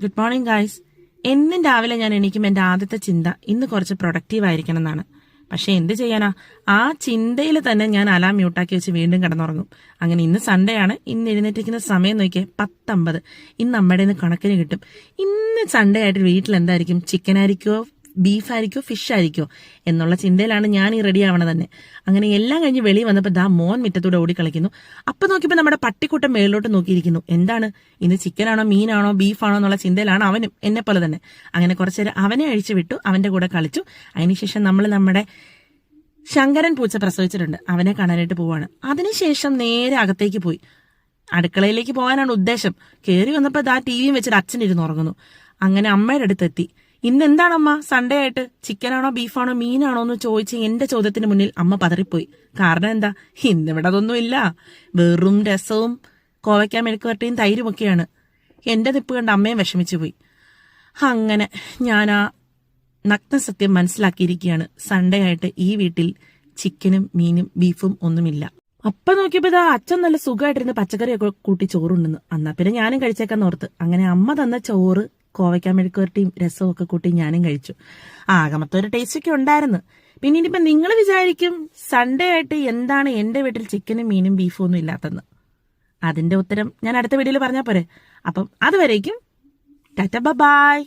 Good morning guys. എന്നും രാവിലെ ഞാൻ എണീക്കും എൻ്റെ ആദ്യത്തെ ചിന്ത ഇന്ന് കുറച്ച് പ്രൊഡക്റ്റീവ് ആയിരിക്കണം എന്നാണ്. പക്ഷെ എന്ത് ചെയ്യാനാ, ആ ചിന്തയിൽ തന്നെ ഞാൻ അലാം മ്യൂട്ടാക്കി വെച്ച് വീണ്ടും കിടന്നുറങ്ങും. അങ്ങനെ ഇന്ന് സൺഡേ ആണ്. ഇന്ന് എഴുന്നേറ്റിരിക്കുന്ന സമയം നോക്കിയേ 10:50. ഇന്ന് നമ്മുടെ ഇന്ന് കണക്കിന് കിട്ടും. ഇന്ന് സൺഡേ ആയിട്ട് വീട്ടിൽ എന്തായിരിക്കും, ചിക്കൻ ആയിരിക്കുമോ, ബീഫ് ആയിരിക്കോ, ഫിഷ് ആയിരിക്കോ എന്നുള്ള ചിന്തയിലാണ് ഞാൻ ഈ റെഡി ആവണത് തന്നെ. അങ്ങനെ എല്ലാം കഴിഞ്ഞ് വെളിയിൽ വന്നപ്പോൾ ദാ മോൻ മുറ്റത്തൂടെ ഓടി കളിക്കുന്നു. അപ്പൊ നോക്കിയപ്പോൾ നമ്മുടെ പട്ടിക്കൂട്ടം മേളിലോട്ട് നോക്കിയിരിക്കുന്നു. എന്താണ് ഇന്ന്, ചിക്കനാണോ മീനാണോ ബീഫാണോ എന്നുള്ള ചിന്തയിലാണ് അവനും, എന്നെ പോലെ തന്നെ. അങ്ങനെ കുറച്ചേരം അവനെ അഴിച്ചു വിട്ടു, അവന്റെ കൂടെ കളിച്ചു. അതിനുശേഷം നമ്മൾ നമ്മുടെ ശങ്കരൻ പൂച്ച പ്രസവിച്ചിട്ടുണ്ട്, അവനെ കാണാനായിട്ട് പോവാണ്. അതിനുശേഷം നേരെ അകത്തേക്ക് പോയി. അടുക്കളയിലേക്ക് പോകാനാണ് ഉദ്ദേശം. കയറി വന്നപ്പോൾ ദാ ടിവിയും വെച്ചിട്ട് അച്ഛനിരുന്ന് ഉറങ്ങുന്നു. അങ്ങനെ അമ്മയുടെ അടുത്തെത്തി. ഇന്ന് എന്താണമ്മ സൺഡേ ആയിട്ട്, ചിക്കനാണോ ബീഫാണോ മീനാണോ എന്ന് ചോദിച്ച് എന്റെ ചോദ്യത്തിന് മുന്നിൽ അമ്മ പതറിപ്പോയി. കാരണം എന്താ, ഇന്നിവിടെ അതൊന്നും ഇല്ല. വെറും രസവും കോവയ്ക്കാ മെഴുക്കുവരട്ടിയും തൈരും ഒക്കെയാണ്. എന്റെ നിപ്പ് കണ്ട് അമ്മയും വിഷമിച്ചു പോയി. അങ്ങനെ ഞാൻ ആ നഗ്നസത്യം മനസ്സിലാക്കിയിരിക്കുകയാണ്. സൺഡേ ആയിട്ട് ഈ വീട്ടിൽ ചിക്കനും മീനും ബീഫും ഒന്നുമില്ല. അപ്പൊ നോക്കിയപ്പോ ഇതാ അച്ഛൻ നല്ല സുഖമായിട്ടിരുന്ന് പച്ചക്കറിയൊക്കെ കൂട്ടി ചോറുണ്ടെന്ന്. എന്നാ പിന്നെ ഞാനും കഴിച്ചേക്കാൻ ഓർത്ത്. അങ്ങനെ അമ്മ തന്ന ചോറ്, കോവയ്ക്കാ മെഴുക്കുവരട്ടിയും രസവും ഒക്കെ കൂട്ടി ഞാനും കഴിച്ചു. ആകമത്തെ ഒരു ടേസ്റ്റ് ഒക്കെ ഉണ്ടായിരുന്നു. പിന്നെ ഇനിയിപ്പോ നിങ്ങൾ വിചാരിക്കും സൺഡേ ആയിട്ട് എന്താണ് എന്റെ വീട്ടിൽ ചിക്കനും മീനും ബീഫും ഒന്നും ഇല്ലാത്തെന്ന്. അതിന്റെ ഉത്തരം ഞാൻ അടുത്ത വീഡിയോയിൽ പറഞ്ഞാൽ പോരെ. അപ്പം അതുവരേക്കും ടാറ്റ ബൈ.